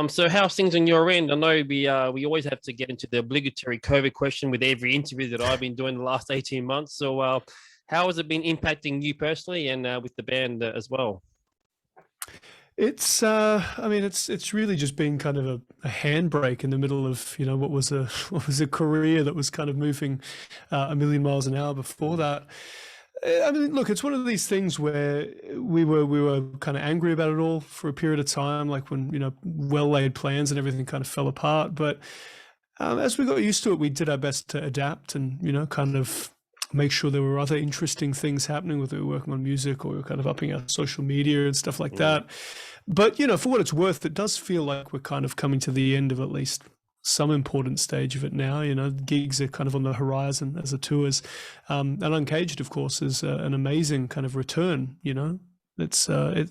So how's things on your end? I know we always have to get into the obligatory COVID question with every interview that I've been doing the last 18 months. So how has it been impacting you personally and with the band as well? I mean, it's really just been kind of a handbrake in the middle of, what was a what was a career that was kind of moving a million miles an hour before that. I mean, look, it's one of these things where we were kind of angry about it all for a period of time, like when, well laid plans and everything kind of fell apart. But as we got used to it, we did our best to adapt and, kind of make sure there were other interesting things happening, whether we were working on music or we were kind of upping our social media and stuff like that. But, for what it's worth, it does feel like we're kind of coming to the end of at least some important stage of it now. Gigs are kind of on the horizon as a tours. And Uncaged, of course, is an amazing kind of return. It's a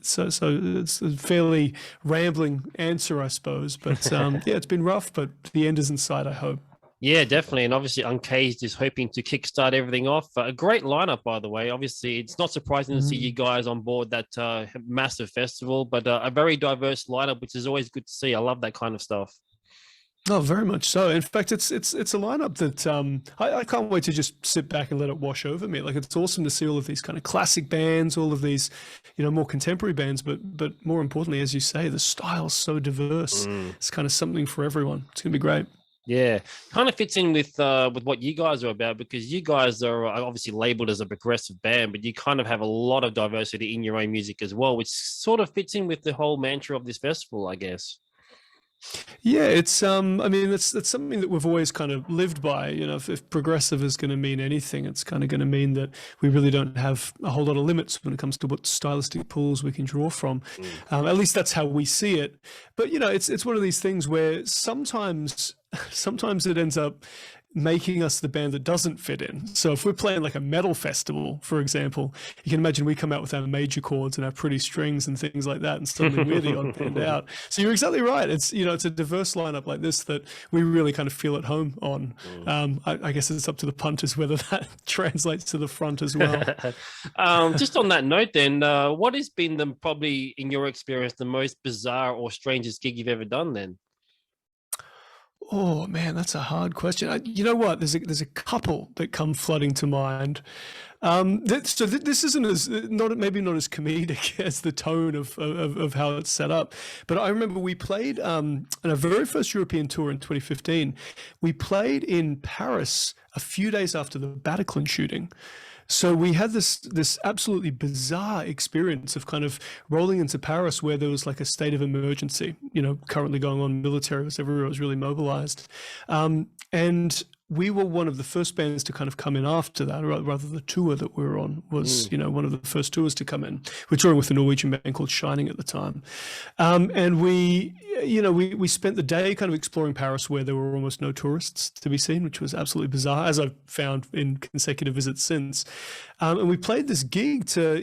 fairly rambling answer, I suppose. But yeah, it's been rough, but the end is in sight, I hope. Yeah, definitely. And obviously, Uncaged is hoping to kickstart everything off. A great lineup, by the way. Obviously, it's not surprising to see you guys on board that massive festival, but a very diverse lineup, which is always good to see. I love that kind of stuff. Oh, very much so. In fact, it's a lineup that I can't wait to just sit back and let it wash over me. Like, it's awesome to see all of these kind of classic bands, all of these, more contemporary bands, but more importantly, as you say, the style's so diverse. It's kind of something for everyone. It's gonna be great. Yeah, kind of fits in with what you guys are about, because you guys are obviously labeled as a progressive band, but you kind of have a lot of diversity in your own music as well, which sort of fits in with the whole mantra of this festival, I guess. Yeah, it's I mean, that's something that we've always kind of lived by. If progressive is going to mean anything, it's kind of going to mean that we really don't have a whole lot of limits when it comes to what stylistic pools we can draw from. At least that's how we see it. But it's one of these things where sometimes it ends up making us the band that doesn't fit in. So if we're playing like a metal festival, for example, you can imagine we come out with our major chords and our pretty strings and things like that, and suddenly we're the odd band out. So you're exactly right. It's it's a diverse lineup like this that we really kind of feel at home on. I guess it's up to the punters whether that translates to the front as well. Just on that note, then, what has been probably in your experience the most bizarre or strangest gig you've ever done? Then. Oh man, that's a hard question. You know what? There's a couple that come flooding to mind. This isn't as maybe not as comedic as the tone of how it's set up. But I remember we played on our very first European tour in 2015. We played in Paris a few days after the Bataclan shooting. So we had this absolutely bizarre experience of kind of rolling into Paris where there was like a state of emergency, currently going on. Military was everywhere, was really mobilized. And we were one of the first bands to kind of come in after that, or rather the tour that we were on was, one of the first tours to come in. We're touring with a Norwegian band called Shining at the time. And we spent the day kind of exploring Paris where there were almost no tourists to be seen, which was absolutely bizarre, as I've found in consecutive visits since. And we played this gig to,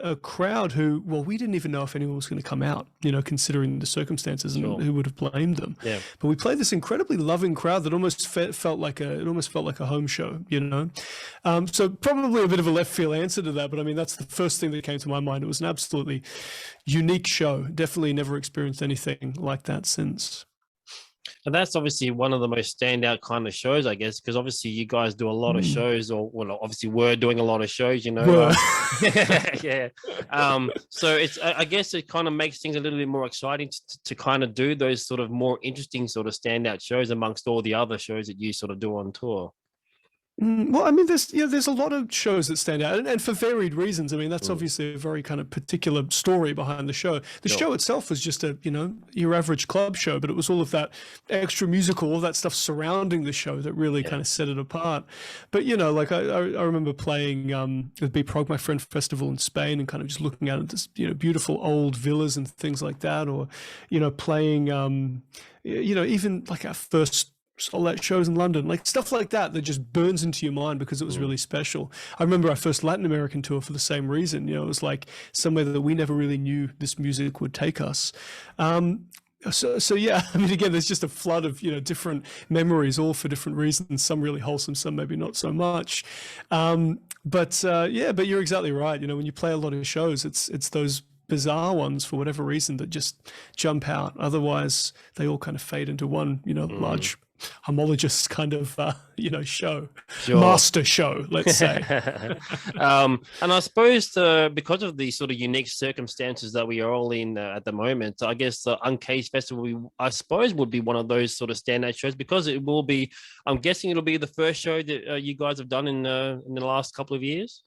a crowd who, well, we didn't even know if anyone was going to come out, considering the circumstances and who would have blamed them. Yeah. But we played this incredibly loving crowd that almost felt like a home show, So probably a bit of a left field answer to that, but I mean, that's the first thing that came to my mind. It was an absolutely unique show. Definitely never experienced anything like that since. And that's obviously one of the most standout kind of shows, I guess, because obviously you guys do a lot of shows, or well, obviously we're doing a lot of shows, Yeah. So I guess it kind of makes things a little bit more exciting to kind of do those sort of more interesting sort of standout shows amongst all the other shows that you sort of do on tour. Well, I mean, there's a lot of shows that stand out, and for varied reasons. I mean, that's obviously a very kind of particular story behind the show. The show itself was just your average club show, but it was all of that extra musical, all that stuff surrounding the show that really kind of set it apart. But like I remember playing the Be Prog My Friend festival in Spain and kind of just looking at this beautiful old villas and things like that, or playing even like our first sold out shows in London, like stuff like that just burns into your mind because it was really special. I remember our first Latin American tour for the same reason. It was like somewhere that we never really knew this music would take us. So yeah, I mean, again, there's just a flood of different memories, all for different reasons. Some really wholesome, some maybe not so much. But you're exactly right. When you play a lot of shows, it's those bizarre ones for whatever reason that just jump out. Otherwise, they all kind of fade into one, large homologous kind of, show, master show, let's say. And I suppose because of the sort of unique circumstances that we are all in at the moment, I guess the Uncaged Festival, I suppose, would be one of those sort of standout shows, because it will be, I'm guessing it'll be the first show that you guys have done in the last couple of years.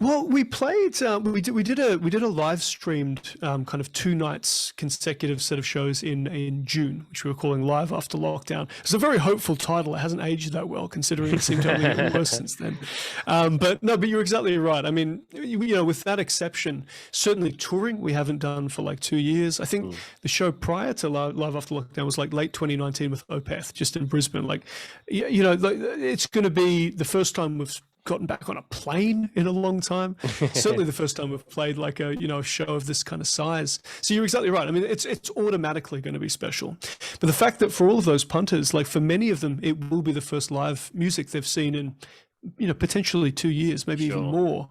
Well, we played. We did a live streamed kind of 2 nights consecutive set of shows in June, which we were calling Live After Lockdown. It's a very hopeful title. It hasn't aged that well, considering it seemed to only get worse since then. But you're exactly right. I mean, with that exception, certainly touring we haven't done for like 2 years. I think the show prior to Live After Lockdown was like late 2019 with Opeth, just in Brisbane. Like, it's going to be the first time we've gotten back on a plane in a long time. Certainly the first time we've played like a show of this kind of size. So you're exactly right. I mean, it's automatically going to be special. But the fact that for all of those punters, like for many of them, it will be the first live music they've seen in potentially 2 years, maybe even more.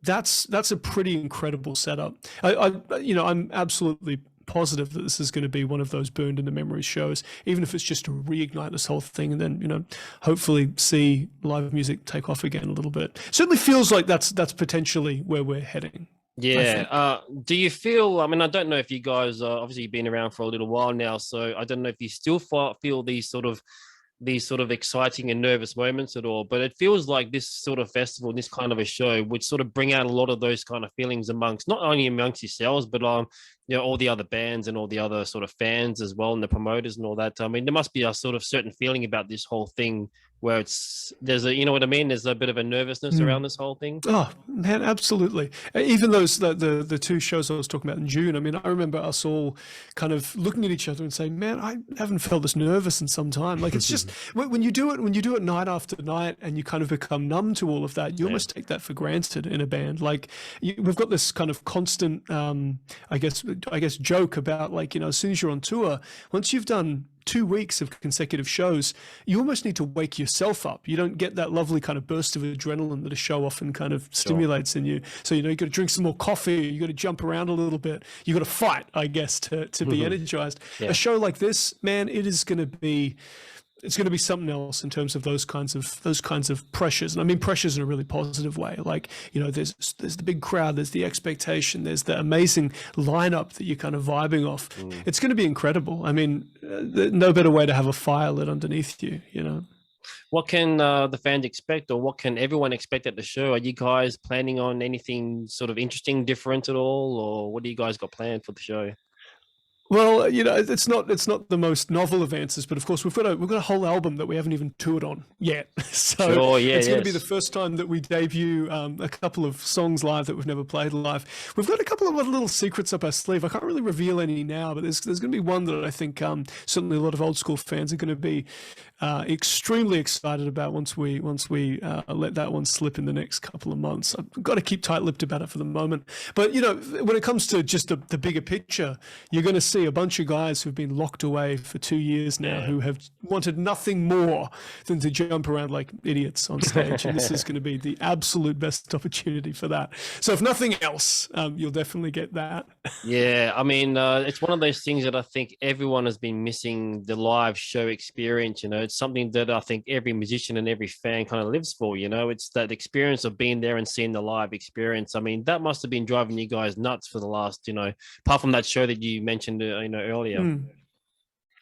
That's a pretty incredible setup. I'm absolutely positive that this is going to be one of those burned into memory shows, even if it's just to reignite this whole thing and then hopefully see live music take off again a little bit. Certainly feels like that's potentially where we're heading. Yeah. Do you feel, I mean, I don't know if you guys obviously you've been around for a little while now, so I don't know if you still feel these sort of exciting and nervous moments at all, but it feels like this sort of festival, this kind of a show would sort of bring out a lot of those kind of feelings not only amongst yourselves, but all the other bands and all the other sort of fans as well, and the promoters and all that. I mean, there must be a sort of certain feeling about this whole thing where there's a, what I mean? There's a bit of a nervousness around this whole thing. Oh man, absolutely. Even those, the 2 shows I was talking about in June, I mean, I remember us all kind of looking at each other and saying, man, I haven't felt this nervous in some time. Like, it's just, when you do it night after night and you kind of become numb to all of that, you almost take that for granted in a band. Like, we've got this kind of constant, I guess joke about, like, as soon as you're on tour, once you've done 2 weeks of consecutive shows, you almost need to wake yourself up. You don't get that lovely kind of burst of adrenaline that a show often kind of stimulates in you. So, you got to drink some more coffee, you got to jump around a little bit, you got to fight, I guess, to be energized. A show like this, man, it's going to be something else in terms of those kinds of pressures. And I mean pressures in a really positive way. Like, there's the big crowd, there's the expectation, there's the amazing lineup that you're kind of vibing off. It's going to be incredible. I mean, no better way to have a fire lit underneath you, What can the fans expect, or what can everyone expect at the show? Are you guys planning on anything sort of interesting, different at all, or what do you guys got planned for the show? Well, it's not the most novel of answers, but of course we've got a whole album that we haven't even toured on yet. So it's going to be the first time that we debut a couple of songs live that we've never played live. We've got a couple of other little secrets up our sleeve. I can't really reveal any now, but there's going to be one that I think certainly a lot of old school fans are going to be extremely excited about once we let that one slip in the next couple of months. I've got to keep tight-lipped about it for the moment. But when it comes to just the bigger picture, you're going to see a bunch of guys who've been locked away for 2 years now, who have wanted nothing more than to jump around like idiots on stage. And this is going to be the absolute best opportunity for that. So if nothing else, you'll definitely get that. Yeah, I mean, it's one of those things that I think everyone has been missing, the live show experience. It's something that I think every musician and every fan kind of lives for. It's that experience of being there and seeing the live experience. I mean, that must have been driving you guys nuts for the last, apart from that show that you mentioned earlier.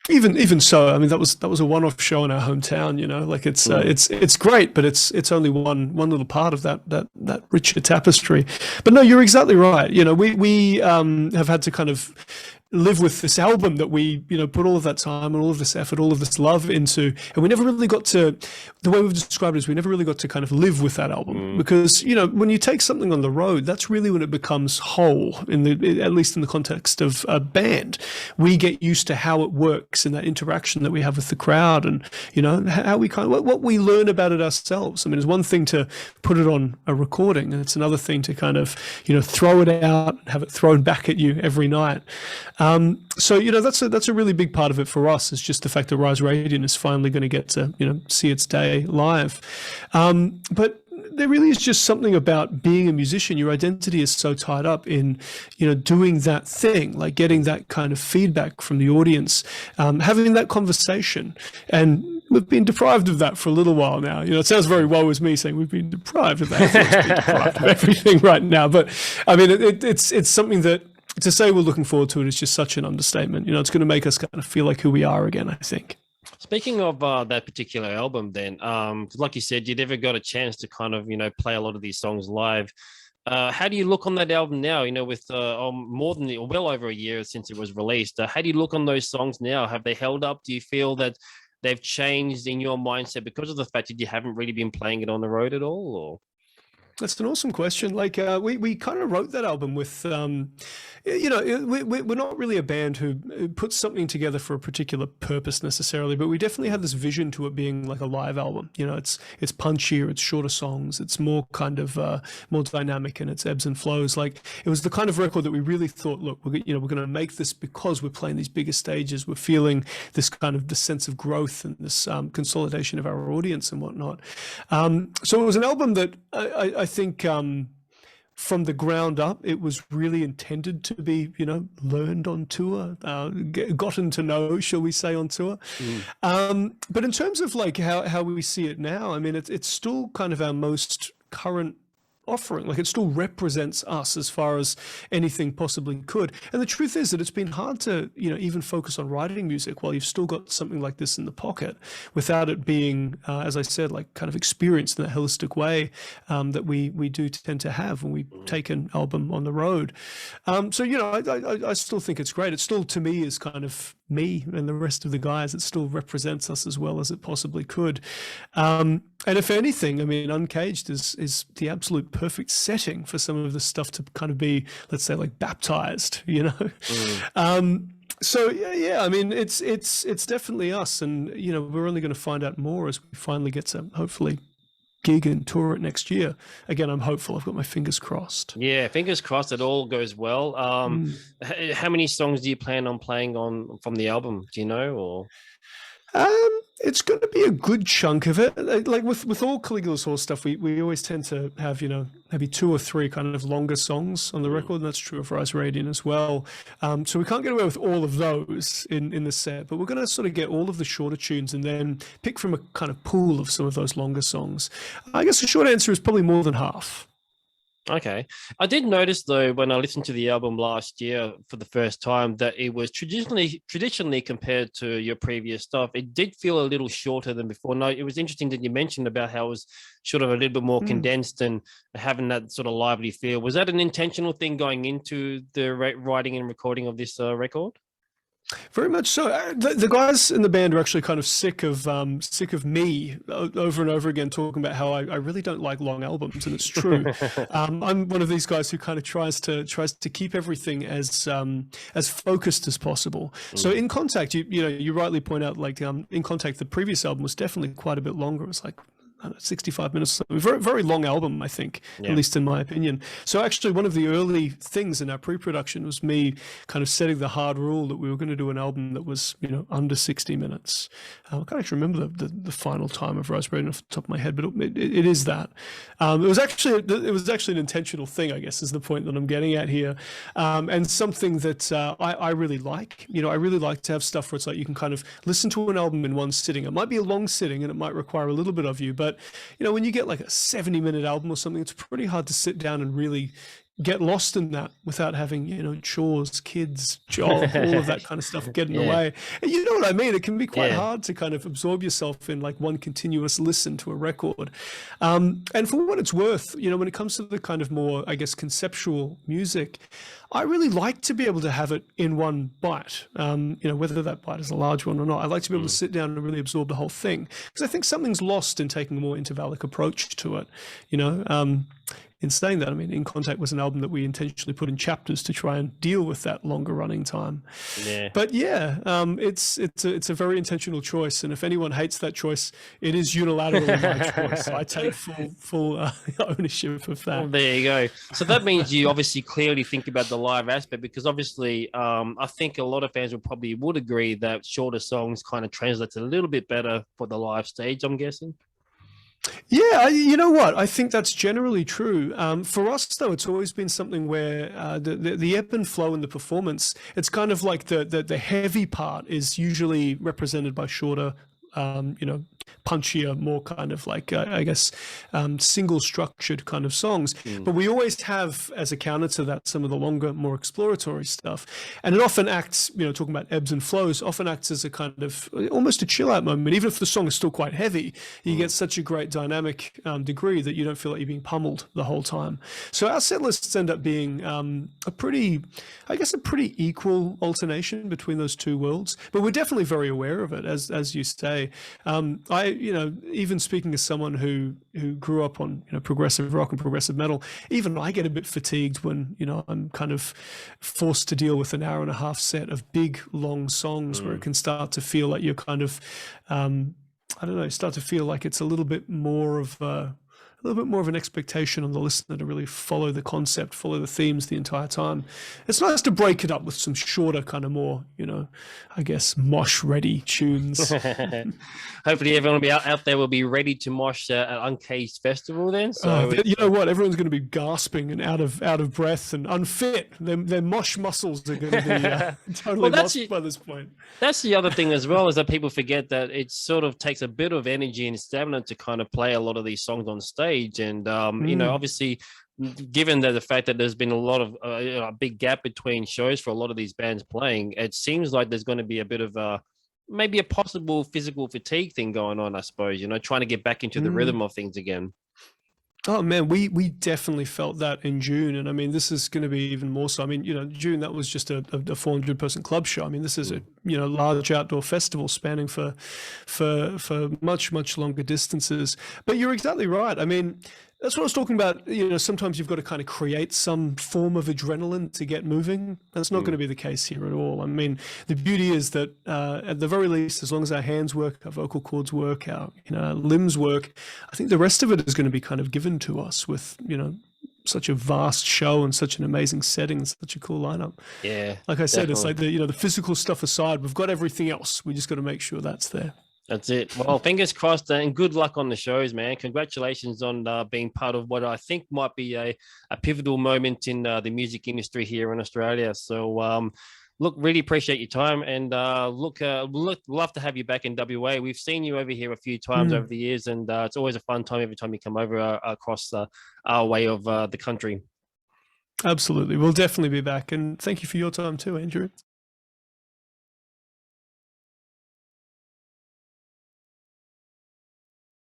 Even so, I mean, that was a one-off show in our hometown. Like it's great, but it's only one little part of that richer tapestry. But no, you're exactly right. We have had to kind of live with this album that we put all of that time and all of this effort, all of this love into, and we never really got to, the way we've described it is we never really got to kind of live with that album, because when you take something on the road, that's really when it becomes whole, at least in the context of a band. We get used to how it works and that interaction that we have with the crowd, and how we kind of what we learn about it ourselves. I mean, it's one thing to put it on a recording, and it's another thing to kind of throw it out, have it thrown back at you every night. So that's a really big part of it for us, is just the fact that Rise Radiant is finally going to get to see its day live. But there really is just something about being a musician. Your identity is so tied up in, doing that thing, like getting that kind of feedback from the audience, having that conversation. And we've been deprived of that for a little while now. It sounds very woe is me saying we've been deprived of that. Everyone's been deprived of everything right now. But I mean, it's something that, to say we're looking forward to it is just such an understatement. It's going to make us kind of feel like who we are again, I think. Speaking of that particular album, then, like you said, you never got a chance to kind of, play a lot of these songs live. How do you look on that album now, with more than well over a year since it was released? How do you look on those songs now? Have they held up? Do you feel that they've changed in your mindset because of the fact that you haven't really been playing it on the road at all? Or? That's an awesome question. Like we kind of wrote that album with, we're not really a band who puts something together for a particular purpose necessarily, but we definitely had this vision to it being like a live album. It's punchier, it's shorter songs, it's more kind of more dynamic in its ebbs and flows. Like it was the kind of record that we really thought, look, we're going to make this because we're playing these bigger stages. We're feeling this kind of the sense of growth and this consolidation of our audience and whatnot. So it was an album that I think from the ground up, it was really intended to be, learned on tour, gotten to know, shall we say, on tour. But in terms of like how we see it now, I mean, it's still kind of our most current offering. Like it still represents us as far as anything possibly could. And the truth is that it's been hard to, even focus on writing music while you've still got something like this in the pocket without it being, as I said, like kind of experienced in that holistic way that we do tend to have when we take an album on the road. So, I still think it's great. It still, to me, is kind of me and the rest of the guys. It still represents us as well as it possibly could. And if anything, I mean, Uncaged is the absolute perfect setting for some of this stuff to kind of be, let's say, like baptized, So yeah, I mean, it's definitely us, and we're only going to find out more as we finally get to hopefully gig and tour it next year. Again, I'm hopeful. I've got my fingers crossed. Yeah, fingers crossed it all goes well. How many songs do you plan on playing from the album? Do you know, or? It's going to be a good chunk of it. Like with all Caligulas Horse stuff, we always tend to have, maybe 2 or 3 kind of longer songs on the record, and that's true of Rise Radiant as well. So we can't get away with all of those in the set, but we're going to sort of get all of the shorter tunes and then pick from a kind of pool of some of those longer songs. I guess the short answer is probably more than half. Okay. I did notice, though, when I listened to the album last year for the first time, that it was traditionally compared to your previous stuff, it did feel a little shorter than before. No, it was interesting that you mentioned about how it was sort of a little bit more condensed and having that sort of lively feel. Was that an intentional thing going into the writing and recording of this record? Very much so. The guys in the band are actually kind of sick of me over and over again talking about how I really don't like long albums, and it's true. I'm one of these guys who kind of tries to keep everything as focused as possible. So in Contact, you rightly point out, like in Contact, the previous album was definitely quite a bit longer. It was like 65 minutes. Very, very long album, I think, at least in my opinion. So actually one of the early things in our pre-production was me kind of setting the hard rule that we were going to do an album that was, under 60 minutes. I can't actually remember the final time of Rise Radiant off the top of my head, but it is that. It was actually an intentional thing, I guess, is the point that I'm getting at here. And something that I really like. I really like to have stuff where it's like you can kind of listen to an album in one sitting. It might be a long sitting and it might require a little bit of you, but when you get like a 70-minute album or something, it's pretty hard to sit down and really get lost in that without having, chores, kids, job, all of that kind of stuff get in the way. And you know what I mean? It can be quite hard to kind of absorb yourself in like one continuous listen to a record. And for what it's worth, when it comes to the kind of more, I guess, conceptual music, I really like to be able to have it in one bite, whether that bite is a large one or not. I like to be able to sit down and really absorb the whole thing, because I think something's lost in taking a more intervallic approach to it, In saying that, I mean, In Contact was an album that we intentionally put in chapters to try and deal with that longer running time. Yeah. But it's a very intentional choice, and if anyone hates that choice, it is unilaterally my choice. I take full ownership of that. Well, there you go. So that means you obviously clearly think about the live aspect, because obviously, I think a lot of fans would agree that shorter songs kind of translates a little bit better for the live stage, I'm guessing. Yeah, you know what? I think that's generally true. For us, though, it's always been something where the ebb and flow in the performance, it's kind of like the heavy part is usually represented by shorter, you know, punchier, more kind of like, I guess, single structured kind of songs. Mm. But we always have, as a counter to that, some of the longer, more exploratory stuff. And it often acts, you know, talking about ebbs and flows, often acts as a kind of almost a chill out moment. Even if the song is still quite heavy, you get such a great dynamic degree that you don't feel like you're being pummeled the whole time. So our set lists end up being a pretty, I guess, a pretty equal alternation between those two worlds. But we're definitely very aware of it, as you say. You know, even speaking as someone who grew up on, you know, progressive rock and progressive metal, even I get a bit fatigued when, you know, I'm kind of forced to deal with an hour and a half set of big long songs where it can start to feel like you're kind of I don't know, start to feel like it's a little bit more of an expectation on the listener to really follow the concept, follow the themes the entire time. It's nice to break it up with some shorter, kind of more, you know, I guess, mosh-ready tunes. Hopefully everyone will be out there will be ready to mosh at Uncaged Festival then. So you know what? Everyone's going to be gasping and out of breath and unfit. Their mosh muscles are going to be totally lost by this point. That's the other thing as well, is that people forget that it sort of takes a bit of energy and stamina to kind of play a lot of these songs on stage. And, you know, obviously, given that the fact that there's been a lot of a big gap between shows for a lot of these bands playing, it seems like there's going to be a bit of maybe a possible physical fatigue thing going on, I suppose, you know, trying to get back into the rhythm of things again. Oh man, we definitely felt that in June, and I mean this is going to be even more so. I mean, you know, June, that was just a 400-person club show. I mean, this is a, you know, large outdoor festival spanning for much longer distances. But you're exactly right. I mean, that's what I was talking about. You know, sometimes you've got to kind of create some form of adrenaline to get moving. That's not going to be the case here at all. I mean, the beauty is that at the very least, as long as our hands work, our vocal cords work, our, you know, our limbs work, I think the rest of it is going to be kind of given to us with, you know, such a vast show and such an amazing setting and such a cool lineup. Yeah, like I said, definitely. it's like the physical stuff aside, we've got everything else. We just got to make sure that's there. That's it. Well, fingers crossed and good luck on the shows, man. Congratulations on being part of what I think might be a pivotal moment in the music industry here in Australia. So, look, really appreciate your time, and we'd love to have you back in WA. We've seen you over here a few times over the years, and it's always a fun time every time you come over across our way of the country. Absolutely. We'll definitely be back. And thank you for your time too, Andrew.